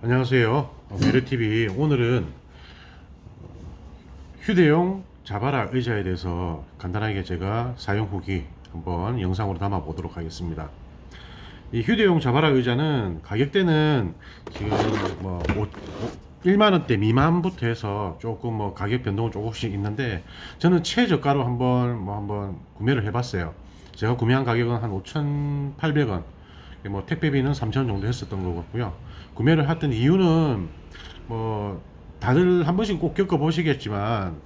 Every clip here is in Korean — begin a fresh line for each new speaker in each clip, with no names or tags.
안녕하세요. 메르TV. 오늘은 휴대용 자바라 의자에 대해서 간단하게 제가 사용 후기 한번 영상으로 담아 보도록 하겠습니다. 이 휴대용 자바라 의자는 가격대는 지금 뭐 1만원대 미만부터 해서 조금 뭐 가격 변동은 조금씩 있는데, 저는 최저가로 한번 구매를 해봤어요. 제가 구매한 가격은 한 5,800원, 뭐 택배비는 3,000원 정도 했었던 것 같고요. 구매를 했던 이유는 뭐 다들 한 번씩 꼭 겪어보시겠지만,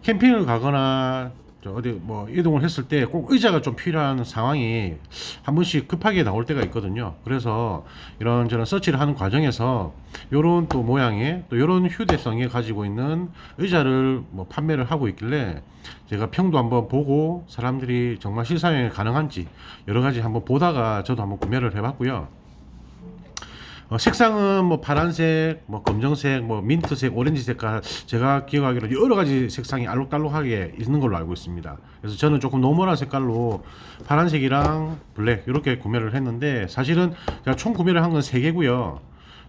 캠핑을 가거나 어디 뭐 이동을 했을 때 꼭 의자가 좀 필요한 상황이 한 번씩 급하게 나올 때가 있거든요. 그래서 이런저런 서치를 하는 과정에서 요런 또 모양의 또 요런 휴대성이 가지고 있는 의자를 뭐 판매를 하고 있길래, 제가 평도 한번 보고 사람들이 정말 실사용이 가능한지 여러 가지 한번 보다가 저도 한번 구매를 해봤고요. 색상은 뭐 파란색, 뭐 검정색, 뭐 민트색, 오렌지 색깔, 제가 기억하기로 여러 가지 색상이 알록달록하게 있는 걸로 알고 있습니다. 그래서 저는 조금 노멀한 색깔로 파란색이랑 블랙 이렇게 구매를 했는데, 사실은 제가 총 구매를 한 건 3개고요.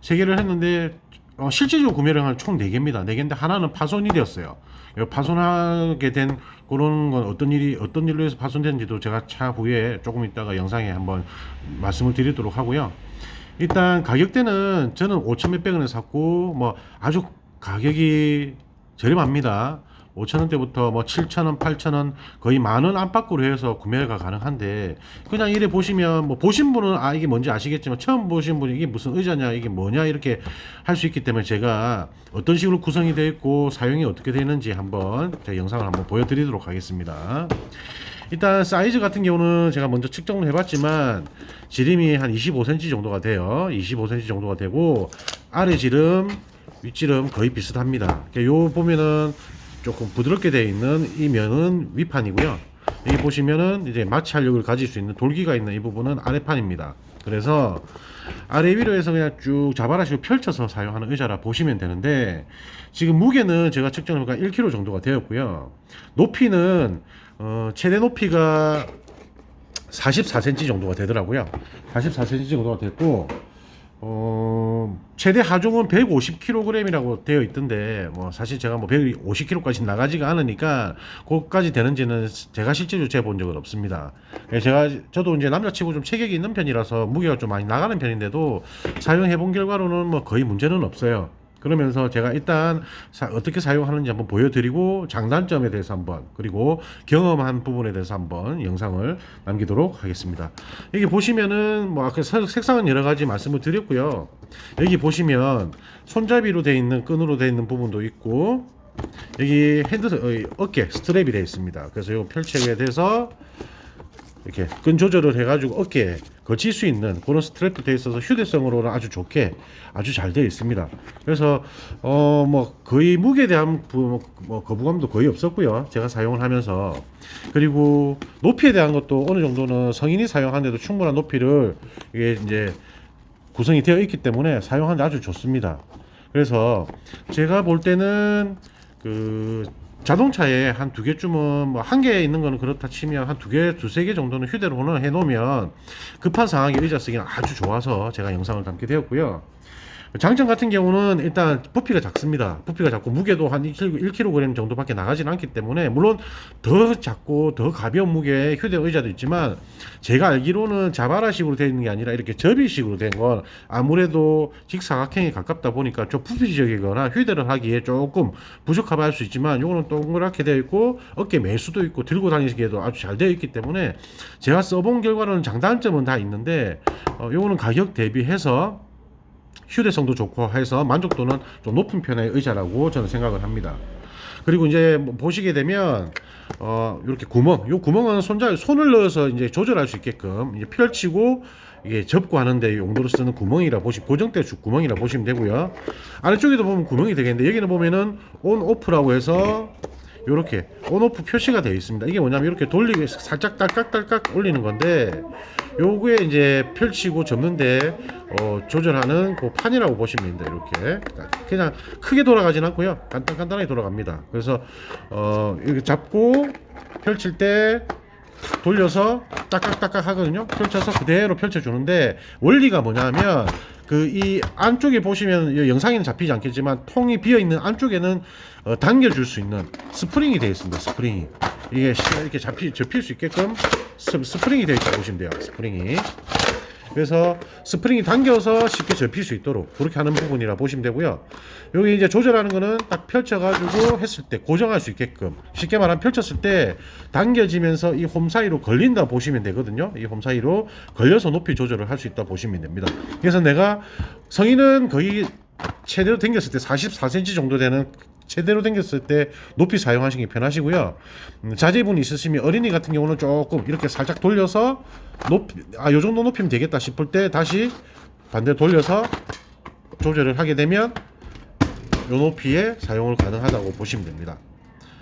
3개를 했는데 실제적으로 구매를 한 총 4개입니다. 4개인데 하나는 파손이 되었어요. 파손하게 된 그런 건 어떤 일로 해서 파손된지도 제가 차후에 조금 있다가 영상에 한번 말씀을 드리도록 하고요. 일단 가격대는 저는 5천 몇백 원에 샀고, 뭐 아주 가격이 저렴합니다. 5천원대부터 뭐 7천원, 8천원, 거의 만원 안팎으로 해서 구매가 가능한데, 그냥 이래 보시면 뭐 보신 분은 이게 뭔지 아시겠지만, 처음 보신 분이 이게 무슨 의자냐, 이게 뭐냐 이렇게 할 수 있기 때문에, 제가 어떤 식으로 구성이 되어 있고 사용이 어떻게 되는지 한번 제 영상을 한번 보여드리도록 하겠습니다. 일단 사이즈 같은 경우는 제가 먼저 측정을 해봤지만 지름이 한 25cm 정도가 돼요. 25cm 정도가 되고, 아래 지름, 윗지름 거의 비슷합니다. 요 보면은 조금 부드럽게 되어 있는 이 면은 윗판이고요. 여기 보시면은 이제 마취 활력을 가질 수 있는 돌기가 있는 이 부분은 아래판입니다. 그래서 아래 위로 해서 그냥 쭉 자바라식으로 펼쳐서 사용하는 의자라 보시면 되는데, 지금 무게는 제가 측정해보니까 1kg 정도가 되었고요. 높이는 최대 높이가 44cm 정도가 되더라고요. 44cm 정도가 됐고, 최대 하중은 150kg이라고 되어 있던데, 뭐 사실 제가 뭐 150kg까지 나가지가 않으니까 그것까지 되는지는 제가 실제로 재본 적은 없습니다. 저도 이제 남자치고 좀 체격이 있는 편이라서 무게가 좀 많이 나가는 편인데도 사용해 본 결과로는 뭐 거의 문제는 없어요. 그러면서 제가 일단 어떻게 사용하는지 한번 보여드리고, 장단점에 대해서 한번, 그리고 경험한 부분에 대해서 한번 영상을 남기도록 하겠습니다. 여기 보시면은 뭐 아까 색상은 여러 가지 말씀을 드렸고요. 여기 보시면 손잡이로 되어 있는, 끈으로 되어 있는 부분도 있고, 여기 어깨 스트랩이 되어 있습니다. 그래서 이 펼치게 돼서 이렇게 끈 조절을 해가지고 어깨에 걸칠 수 있는 그런 스트랩도 되어 있어서 휴대성으로는 아주 좋게 아주 잘 되어 있습니다. 그래서 뭐 거의 무게에 대한 뭐 거부감도 거의 없었고요, 제가 사용을 하면서. 그리고 높이에 대한 것도 어느 정도는 성인이 사용하는데도 충분한 높이를 이게 이제 구성이 되어 있기 때문에 사용하는데 아주 좋습니다. 그래서 제가 볼 때는 그 자동차에 한 2개쯤은, 뭐 1개 있는 거는 그렇다 치면 한 2개, 2~3개 정도는 휴대로 해 놓으면 급한 상황에 의자 쓰기는 아주 좋아서 제가 영상을 담게 되었고요. 장점 같은 경우는 일단 부피가 작습니다. 부피가 작고 무게도 한 1kg 정도밖에 나가진 않기 때문에, 물론 더 작고 더 가벼운 무게의 휴대 의자도 있지만, 제가 알기로는 자바라식으로 되어 있는 게 아니라 이렇게 접이식으로 된 건 아무래도 직사각형에 가깝다 보니까 좀 부피적이거나 휴대를 하기에 조금 부족하다 할 수 있지만, 요거는 동그랗게 되어 있고 어깨 매수도 있고 들고 다니기에도 아주 잘 되어 있기 때문에, 제가 써본 결과로는 장단점은 다 있는데, 요거는 가격 대비해서 휴대성도 좋고 해서 만족도는 좀 높은 편의 의자라고 저는 생각을 합니다. 그리고 이제 뭐 보시게 되면 이렇게 요 구멍은 손을 넣어서 이제 조절할 수 있게끔 이제 펼치고 이게 접고 하는데 용도로 쓰는 구멍이라 고정대 구멍이라 보시면 되고요. 아래쪽에도 보면 구멍이 되겠는데, 여기는 보면은 온 오프라고 해서 이렇게 온오프 표시가 되어 있습니다. 이게 뭐냐면 이렇게 돌리고 살짝 딸깍딸깍 올리는 건데, 요거에 이제 펼치고 접는데 조절하는 그 판이라고 보시면 됩니다. 이렇게 그냥 크게 돌아가진 않고요, 간단하게 돌아갑니다. 그래서 이렇게 잡고 펼칠 때 돌려서 딱딱딱딱 하거든요. 펼쳐서 그대로 펼쳐주는데 원리가 뭐냐면 그 이 안쪽에 보시면 영상에는 잡히지 않겠지만 통이 비어 있는 안쪽에는 당겨줄 수 있는 스프링이 되어 있습니다. 스프링이 이게 이렇게 접힐 수 있게끔 스프링이 되어 있다고 보시면 돼요. 스프링이. 그래서 스프링이 당겨서 쉽게 접힐 수 있도록 그렇게 하는 부분이라 보시면 되고요. 여기 이제 조절하는 거는 딱 펼쳐가지고 했을 때 고정할 수 있게끔 쉽게 말하면 펼쳤을 때 당겨지면서 이 홈 사이로 걸린다 보시면 되거든요. 이 홈 사이로 걸려서 높이 조절을 할 수 있다 보시면 됩니다. 그래서 내가 성인은 거의 최대로 당겼을 때 44cm 정도 되는 제대로 당겼을 때 높이 사용하시기 편하시고요. 자제분이 있으시면 어린이 같은 경우는 조금 이렇게 살짝 돌려서 요 정도 높이면 되겠다 싶을 때 다시 반대로 돌려서 조절을 하게 되면 요 높이에 사용을 가능하다고 보시면 됩니다.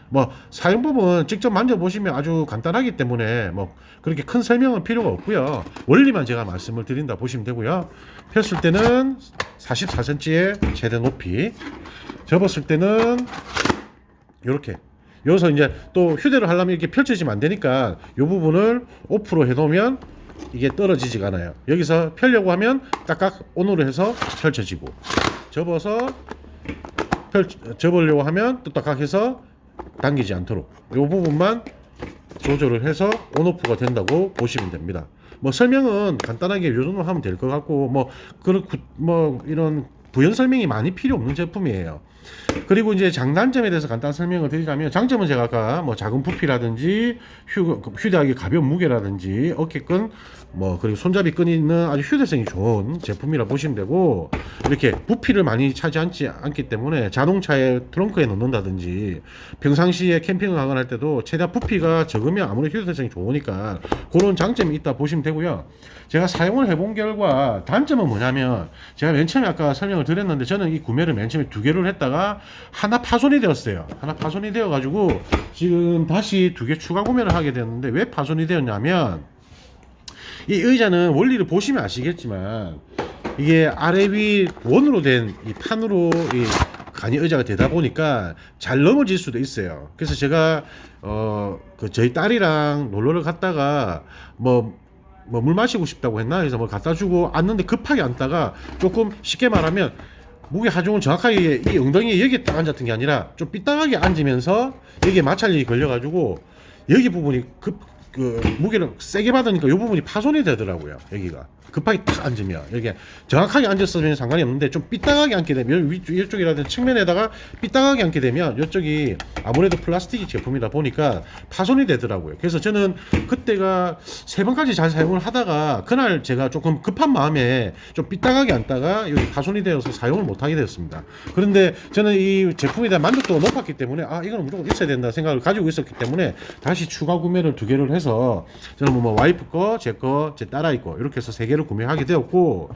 뭐 사용법은 직접 만져보시면 아주 간단하기 때문에 뭐 그렇게 큰 설명은 필요가 없고요. 원리만 제가 말씀을 드린다 보시면 되고요. 폈을 때는 44cm의 최대 높이, 접었을 때는 이렇게 여기서 이제 또 휴대를 하려면 이렇게 펼쳐지면 안 되니까 이 부분을 오프로 해놓으면 이게 떨어지지가 않아요. 여기서 펴려고 하면 딱딱 온으로 해서 펼쳐지고, 접어서 접으려고 하면 또 딱딱 해서 당기지 않도록 이 부분만 조절을 해서 온오프가 된다고 보시면 됩니다. 뭐 설명은 간단하게 이 정도 하면 될 것 같고 뭐 이런 부연 설명이 많이 필요 없는 제품이에요. 그리고 이제 장단점에 대해서 간단 설명을 드리자면, 장점은 제가 아까 뭐 작은 부피라든지 휴대하기 가벼운 무게라든지 어깨끈 그리고 손잡이 끈이 있는 아주 휴대성이 좋은 제품이라 보시면 되고, 이렇게 부피를 많이 차지하지 않기 때문에 자동차에 트렁크에 넣는다든지 평상시에 캠핑을 가거나 할 때도 최대한 부피가 적으면 아무래도 휴대성이 좋으니까 그런 장점이 있다 보시면 되고요. 제가 사용을 해본 결과 단점은 뭐냐면, 제가 맨 처음에 아까 설명을 드렸는데 저는 이 구매를 맨 처음에 2개를 했다가 하나 파손이 되었어요. 하나 파손이 되어 가지고 지금 다시 2개 추가 구매를 하게 되었는데, 왜 파손이 되었냐면 이 의자는 원리를 보시면 아시겠지만 이게 아래 위 원으로 된 이 판으로 이 간이 의자가 되다 보니까 잘 넘어질 수도 있어요. 그래서 제가 저희 딸이랑 놀러를 갔다가 물 마시고 싶다고 했나 해서 갖다 주고 앉는데 급하게 앉다가 조금 쉽게 말하면 무게 하중을 정확하게 이 엉덩이에 여기에 딱 앉았던 게 아니라 좀 삐딱하게 앉으면서 여기에 마찰력이 걸려가지고 여기 부분이 무게를 세게 받으니까 이 부분이 파손이 되더라고요. 여기가 급하게 딱 앉으면, 여기 정확하게 앉았으면 상관이 없는데 좀 삐딱하게 앉게 되면 이쪽이라든지 측면에다가 삐딱하게 앉게 되면 이쪽이 아무래도 플라스틱 제품이다 보니까 파손이 되더라고요. 그래서 저는 그때가 3번까지 잘 사용을 하다가 그날 제가 조금 급한 마음에 좀 삐딱하게 앉다가 여기 파손이 되어서 사용을 못하게 되었습니다. 그런데 저는 이 제품에 대한 만족도가 높았기 때문에 이거는 무조건 있어야 된다 생각을 가지고 있었기 때문에 다시 추가 구매를 2개를 해서 저는 와이프 거, 제 거, 제 딸아이 거 이렇게 해서 3개를 구매하게 되었고,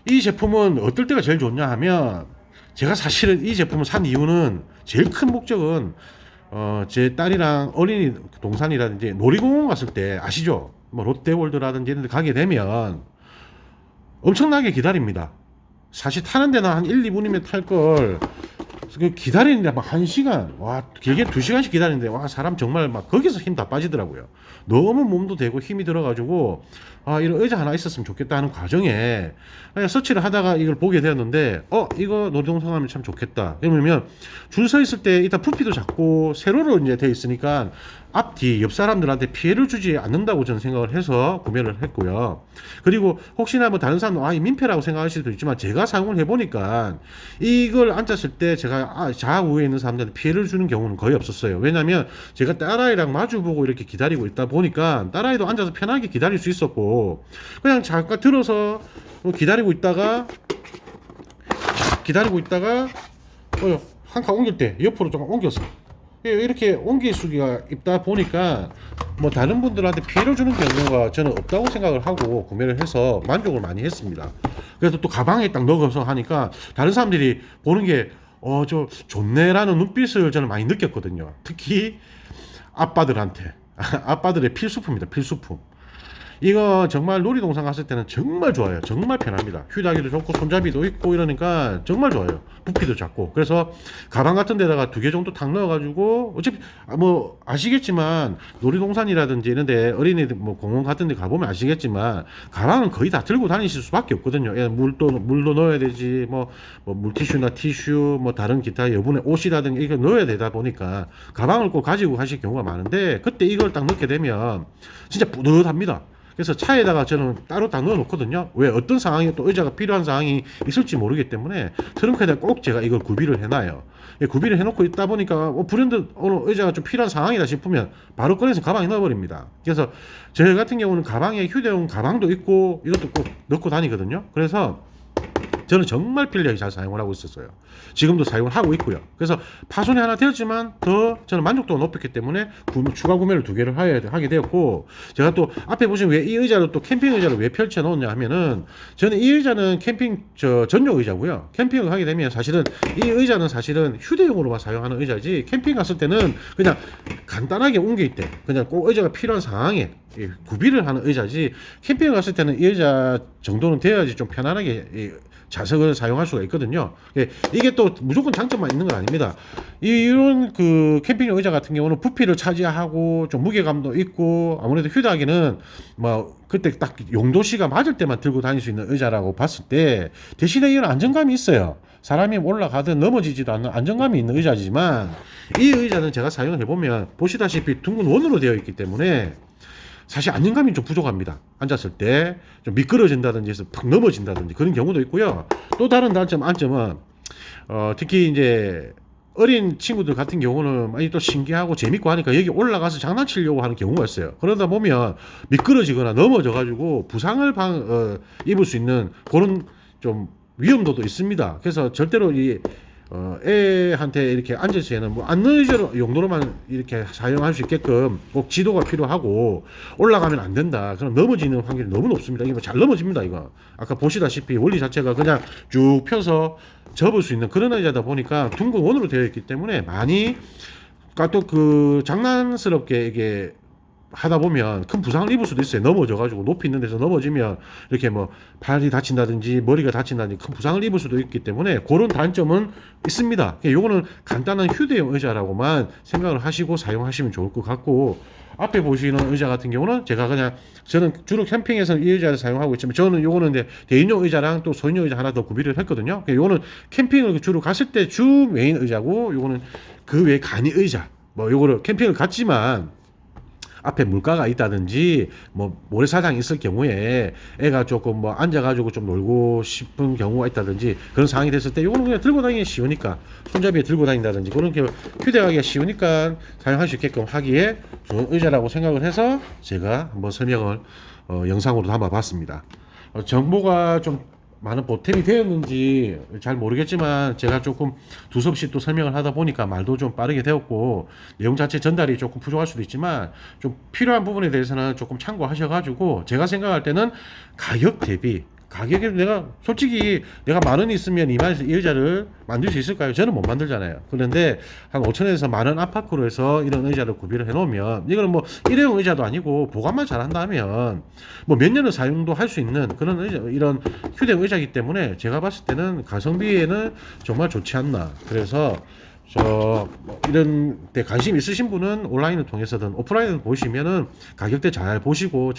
이 제품은 어떨 때가 제일 좋냐 하면, 제가 사실은 이 제품을 산 이유는 제일 큰 목적은 제 딸이랑 어린이 동산이라든지 놀이공원 갔을 때 아시죠? 롯데월드라든지 이런 데 가게 되면 엄청나게 기다립니다. 사실 타는 데는 한 1, 2분이면 탈 걸 기다리는데 막 1시간, 길게 2시간씩 기다리는데 사람 정말 거기서 힘 다 빠지더라고요. 너무 몸도 되고 힘이 들어가지고 이런 의자 하나 있었으면 좋겠다 하는 과정에 그냥 서치를 하다가 이걸 보게 되었는데 이거 놀이동산 하면 참 좋겠다. 그러면 줄 서 있을 때 일단 부피도 작고 세로로 이제 돼 있으니까 앞뒤 옆 사람들한테 피해를 주지 않는다고 저는 생각을 해서 구매를 했고요. 그리고 혹시나 다른 사람은 이 민폐라고 생각하실 수도 있지만, 제가 사용을 해보니까 이걸 앉았을 때 제가 좌우에 있는 사람들한테 피해를 주는 경우는 거의 없었어요. 왜냐면 제가 딸아이랑 마주보고 이렇게 기다리고 있다 보니까 딸아이도 앉아서 편하게 기다릴 수 있었고, 그냥 잠깐 들어서 기다리고 있다가 한 칸 옮길 때 옆으로 조금 옮겨서 이렇게 옮길 수가 있다 보니까 다른 분들한테 피해를 주는 경우가 저는 없다고 생각을 하고 구매를 해서 만족을 많이 했습니다. 그래서 또 가방에 딱 넣어서 하니까 다른 사람들이 보는 게 저 좋네라는 눈빛을 저는 많이 느꼈거든요. 특히 아빠들의 필수품입니다. 필수품. 이거 정말 놀이동산 갔을 때는 정말 좋아요. 정말 편합니다. 휴대하기도 좋고 손잡이도 있고 이러니까 정말 좋아요. 부피도 작고. 그래서 가방 같은 데다가 2개 정도 탁 넣어가지고 어차피 뭐 아시겠지만 놀이동산이라든지 이런데 어린이들 뭐 공원 같은 데 가보면 아시겠지만 가방은 거의 다 들고 다니실 수밖에 없거든요. 예, 물도 넣어야 되지, 뭐 물티슈나 티슈, 뭐 다른 기타 여분의 옷이라든지 이거 넣어야 되다 보니까 가방을 꼭 가지고 가실 경우가 많은데, 그때 이걸 딱 넣게 되면 진짜 뿌듯합니다. 그래서 차에다가 저는 따로 다 넣어 놓거든요. 왜 어떤 상황이 또 의자가 필요한 상황이 있을지 모르기 때문에 트렁크에다 꼭 제가 이걸 구비를 해놔요. 예, 구비를 해놓고 있다 보니까 브랜드 오늘 의자가 좀 필요한 상황이다 싶으면 바로 꺼내서 가방에 넣어버립니다. 그래서 저 같은 경우는 가방에 휴대용 가방도 있고 이것도 꼭 넣고 다니거든요. 그래서 저는 정말 편리하게 잘 사용을 하고 있었어요. 지금도 사용을 하고 있고요. 그래서 파손이 하나 되었지만 더 저는 만족도가 높았기 때문에 추가 구매를 2개를 하게 되었고, 제가 또 앞에 보시면 왜 이 의자를 또 캠핑 의자를 왜 펼쳐 놓았냐 하면은, 저는 이 의자는 캠핑 전용 의자고요. 캠핑을 하게 되면 사실은 이 의자는 사실은 휴대용으로만 사용하는 의자지, 캠핑 갔을 때는 그냥 간단하게 옮길 때 그냥 꼭 의자가 필요한 상황에 구비를 하는 의자지, 캠핑을 갔을 때는 이 의자 정도는 돼야지 좀 편안하게 좌석을 사용할 수가 있거든요. 이게 또 무조건 장점만 있는 건 아닙니다. 이런 그 캠핑용 의자 같은 경우는 부피를 차지하고 좀 무게감도 있고, 아무래도 휴대하기는 뭐 그때 딱 용도시가 맞을 때만 들고 다닐 수 있는 의자라고 봤을 때, 대신에 이런 안정감이 있어요. 사람이 올라가든 넘어지지도 않는 안정감이 있는 의자지만, 이 의자는 제가 사용을 해보면 보시다시피 둥근 원으로 되어 있기 때문에 사실 안정감이 좀 부족합니다. 앉았을 때 좀 미끄러진다든지 해서 팍 넘어진다든지 그런 경우도 있고요. 또 다른 안점은 특히 이제 어린 친구들 같은 경우는 많이 또 신기하고 재밌고 하니까 여기 올라가서 장난치려고 하는 경우가 있어요. 그러다 보면 미끄러지거나 넘어져 가지고 부상을 입을 수 있는 그런 좀 위험도도 있습니다. 그래서 절대로 애한테 이렇게 앉을 시에는 뭐 안내의자 용도로만 이렇게 사용할 수 있게끔 꼭 지도가 필요하고, 올라가면 안 된다. 그럼 넘어지는 확률이 너무 높습니다. 이거 잘 넘어집니다. 이거 아까 보시다시피 원리 자체가 그냥 쭉 펴서 접을 수 있는 그런 의자다 보니까 둥근 원으로 되어 있기 때문에 많이 또 그 장난스럽게 이게 하다 보면 큰 부상을 입을 수도 있어요. 넘어져가지고 높이 있는 데서 넘어지면 이렇게 뭐 발이 다친다든지 머리가 다친다든지 큰 부상을 입을 수도 있기 때문에 그런 단점은 있습니다. 요거는 간단한 휴대용 의자라고만 생각을 하시고 사용하시면 좋을 것 같고, 앞에 보시는 의자 같은 경우는 저는 주로 캠핑에서는 이 의자를 사용하고 있지만, 저는 요거는 이제 대인용 의자랑 또 소인용 의자 하나 더 구비를 했거든요. 요거는 캠핑을 주로 갔을 때 주 메인 의자고, 요거는 그 외 간이 의자, 뭐 요거를 캠핑을 갔지만 앞에 물가가 있다든지 뭐 모래사장이 있을 경우에 애가 조금 뭐 앉아가지고 좀 놀고 싶은 경우가 있다든지 그런 상황이 됐을 때 이거는 그냥 들고 다니기 쉬우니까, 손잡이에 들고 다닌다든지 그런 게 휴대하기가 쉬우니까 사용할 수 있게끔 하기에 좋은 의자라고 생각을 해서 제가 한번 설명을 영상으로 담아봤습니다. 정보가 좀 많은 보탬이 되었는지 잘 모르겠지만, 제가 조금 두서없이 또 설명을 하다 보니까 말도 좀 빠르게 되었고 내용 자체 전달이 조금 부족할 수도 있지만, 좀 필요한 부분에 대해서는 조금 참고하셔가지고, 제가 생각할 때는 가격 대비, 가격에 솔직히 내가 10,000원이 있으면 20,000원에서 이 의자를 만들 수 있을까요? 저는 못 만들잖아요. 그런데 한 5,000원에서 10,000원 안팎으로 해서 이런 의자를 구비를 해놓으면, 이거는 뭐 일회용 의자도 아니고 보관만 잘한다면 뭐 몇 년을 사용도 할 수 있는 그런 의자, 이런 휴대용 의자이기 때문에 제가 봤을 때는 가성비에는 정말 좋지 않나. 그래서 이런 데 관심 있으신 분은 온라인을 통해서든 오프라인을 보시면은 가격대 잘 보시고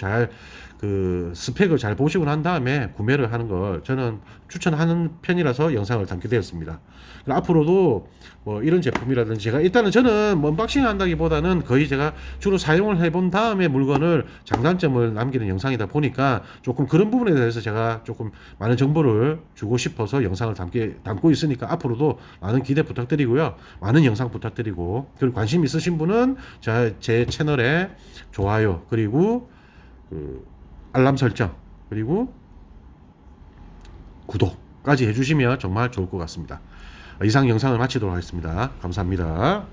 그 스펙을 잘 보시고 난 다음에 구매를 하는 걸 저는 추천하는 편이라서 영상을 담게 되었습니다. 앞으로도 뭐 이런 제품이라든지 저는 뭐 언박싱 한다기보다는 거의 제가 주로 사용을 해본 다음에 물건을 장단점을 남기는 영상이다 보니까 조금 그런 부분에 대해서 제가 조금 많은 정보를 주고 싶어서 영상을 담고 있으니까 앞으로도 많은 기대 부탁드리고요. 많은 영상 부탁드리고, 그리고 관심 있으신 분은 제 채널에 좋아요, 그리고 알람 설정, 그리고 구독까지 해주시면 정말 좋을 것 같습니다. 이상 영상을 마치도록 하겠습니다. 감사합니다.